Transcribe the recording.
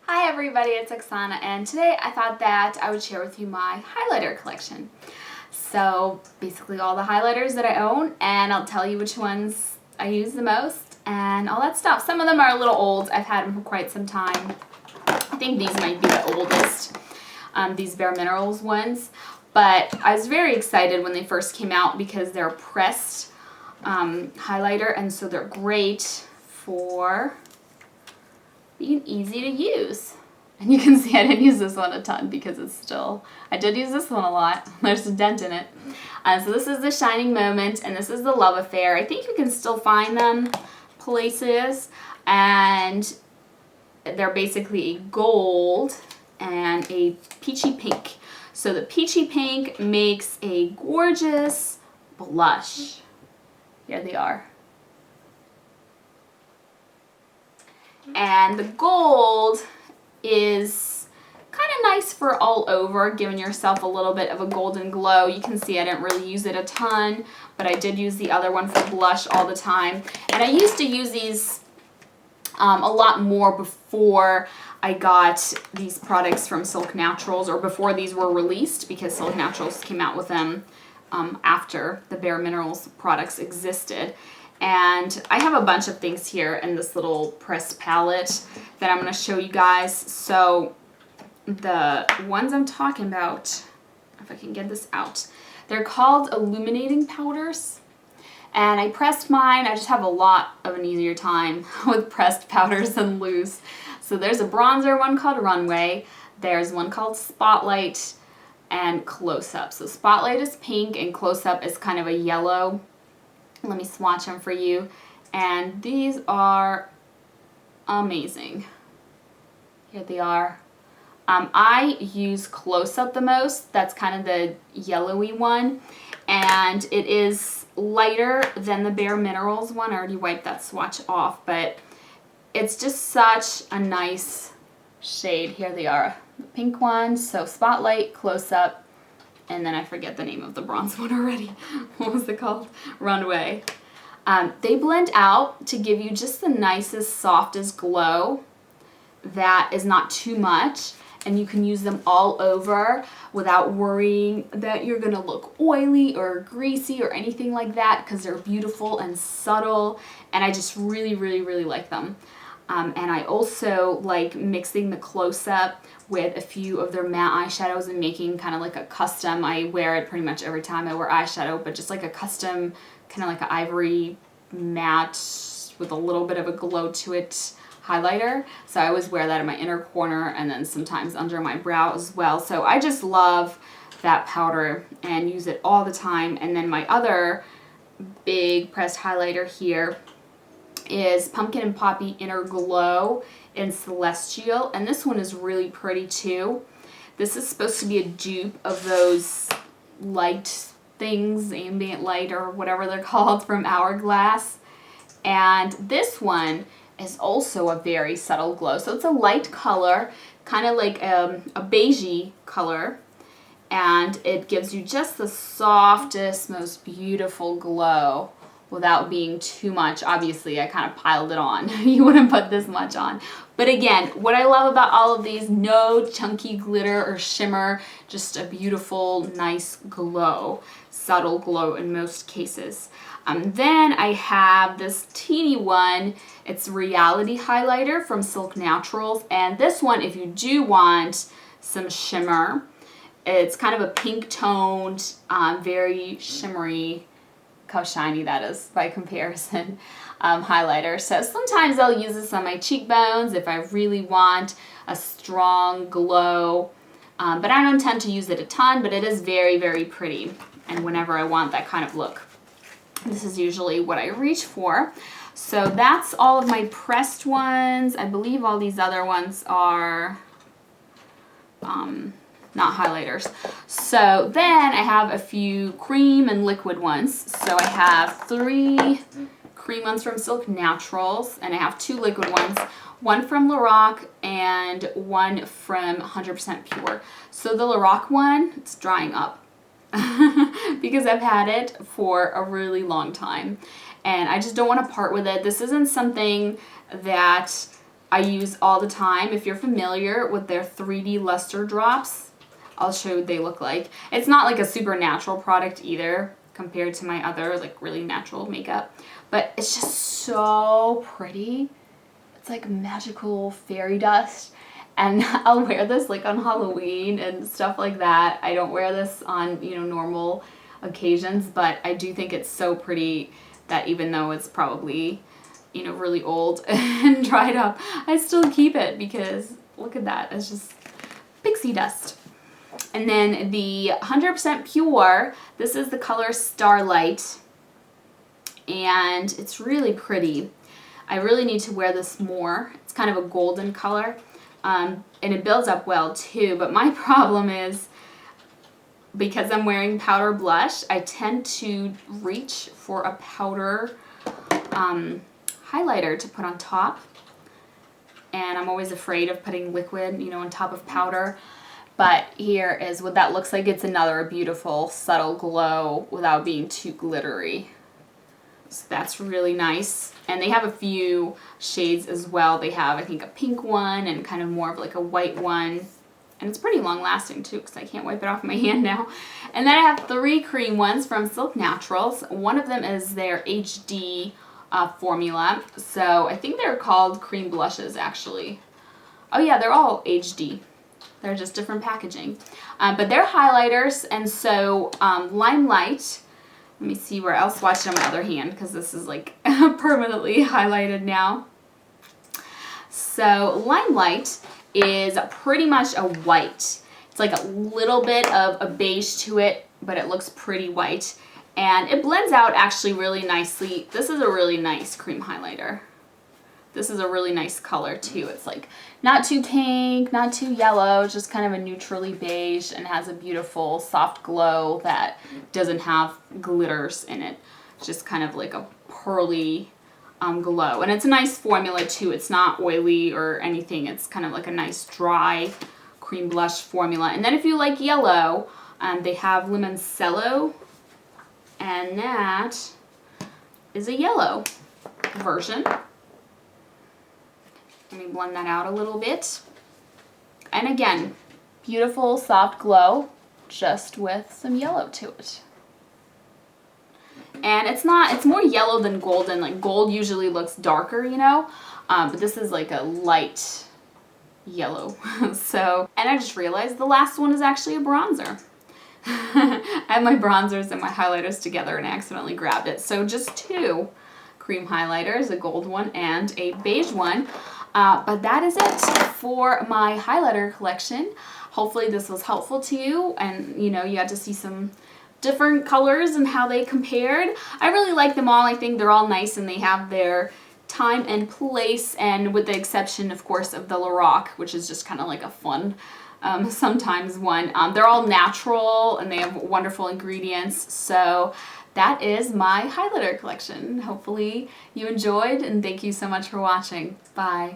Hi everybody, it's Oksana, and today I thought that I would share with you my highlighter collection. So basically all the highlighters that I own, and I'll tell you which ones I use the most and all that stuff. Some of them are a little old. I've had them for quite some time. I think these might be the oldest, these Bare Minerals ones. But I was very excited when they first came out because they're pressed highlighter, and so they're great for being easy to use. And you can see I didn't use this one a ton because it's still, I did use this one a lot. There's a dent in it. So this is the Shining Moment, and this is the Love Affair. I think you can still find them places, and they're basically a gold and a peachy pink. So the peachy pink makes a gorgeous blush. Here they are. And the gold is kind of nice for all over, giving yourself a little bit of a golden glow. You can see I didn't really use it a ton, but I did use the other one for blush all the time. And I used to use these a lot more before I got these products from Silk Naturals, or before these were released, because Silk Naturals came out with them after the Bare Minerals products existed. And I have a bunch of things here in this little pressed palette that I'm going to show you guys. So the ones I'm talking about, if I can get this out, they're called Illuminating Powders. And I pressed mine. I just have a lot of an easier time with pressed powders than loose. So there's a bronzer one called Runway. There's one called Spotlight and Close Up. So Spotlight is pink and Close Up is kind of a yellow. Let me swatch them for you. And these are amazing. Here they are. I use Close Up the most. That's kind of the yellowy one. And it is lighter than the Bare Minerals one. I already wiped that swatch off, but it's just such a nice shade. Here they are, the pink ones. So Spotlight, Close Up, and then I forget the name of the bronze one already. What was it called? Runway. They blend out to give you just the nicest, softest glow that is not too much, and you can use them all over without worrying that you're gonna look oily or greasy or anything like that, because they're beautiful and subtle, and I just really, really, really like them. And I also like mixing the Close Up with a few of their matte eyeshadows and making kind of like a custom. I wear it pretty much every time I wear eyeshadow, but just like a custom, kind of like an ivory matte with a little bit of a glow to it highlighter. So I always wear that in my inner corner and then sometimes under my brow as well. So I just love that powder and use it all the time. And then my other big pressed highlighter here is Pumpkin and Poppy Inner Glow in Celestial, and this one is really pretty too. This is supposed to be a dupe of those light things, ambient light or whatever they're called, from Hourglass. And this one is also a very subtle glow. So it's a light color, kind of like a beigey color, and it gives you just the softest, most beautiful glow without being too much. Obviously, I kind of piled it on. You wouldn't put this much on. But again, what I love about all of these, no chunky glitter or shimmer, just a beautiful, nice glow, subtle glow in most cases. Then I have this teeny one. It's Reality Highlighter from Silk Naturals. And this one, if you do want some shimmer, it's kind of a pink toned, very shimmery, how shiny that is by comparison, highlighter. So sometimes I'll use this on my cheekbones if I really want a strong glow, but I don't tend to use it a ton, but it is very, very pretty, and whenever I want that kind of look, this is usually what I reach for. So that's all of my pressed ones. I believe all these other ones are not highlighters. So then I have a few cream and liquid ones. So I have 3 cream ones from Silk Naturals, and I have 2 liquid ones, one from LORAC and one from 100% Pure. So the LORAC one, it's drying up because I've had it for a really long time, and I just don't want to part with it. This isn't something that I use all the time. If you're familiar with their 3D luster drops, I'll show you what they look like. It's not like a super natural product either compared to my other like really natural makeup, but it's just so pretty. It's like magical fairy dust, and I'll wear this like on Halloween and stuff like that. I don't wear this on, you know, normal occasions, but I do think it's so pretty that even though it's probably, you know, really old and dried up, I still keep it because look at that. It's just pixie dust. And then the 100% Pure, this is the color Starlight, and it's really pretty. I really need to wear this more. It's kind of a golden color, and it builds up well too, but my problem is because I'm wearing powder blush, I tend to reach for a powder highlighter to put on top, and I'm always afraid of putting liquid, you know, on top of powder. But here is what that looks like. It's another beautiful subtle glow without being too glittery. So that's really nice. And they have a few shades as well. They have, I think, a pink one and kind of more of like a white one. And it's pretty long lasting too because I can't wipe it off my hand now. And then I have 3 cream ones from Silk Naturals. One of them is their HD formula. So I think they're called cream blushes actually. Oh yeah, they're all HD. They're just different packaging. But they're highlighters, and so Limelight, let me see where else, watch it on my other hand because this is like permanently highlighted now. So Limelight is pretty much a white. It's like a little bit of a beige to it, but it looks pretty white. And it blends out actually really nicely. This is a really nice cream highlighter. This is a really nice color too. It's like not too pink, not too yellow, it's just kind of a neutrally beige and has a beautiful soft glow that doesn't have glitters in it. It's just kind of like a pearly glow. And it's a nice formula too. It's not oily or anything. It's kind of like a nice dry cream blush formula. And then if you like yellow, they have Limoncello, and that is a yellow version. Let me blend that out a little bit. And again, beautiful soft glow, just with some yellow to it. And it's more yellow than golden. Like gold usually looks darker, you know, but this is like a light yellow. So, and I just realized the last one is actually a bronzer. I have my bronzers and my highlighters together and I accidentally grabbed it. So just 2 cream highlighters, a gold one and a beige one. But that is it for my highlighter collection. Hopefully this was helpful to you and, you know, you got to see some different colors and how they compared. I really like them all. I think they're all nice and they have their time and place, and with the exception, of course, of the LORAC, which is just kind of like a fun sometimes one. They're all natural and they have wonderful ingredients. So that is my highlighter collection. Hopefully you enjoyed and thank you so much for watching. Bye.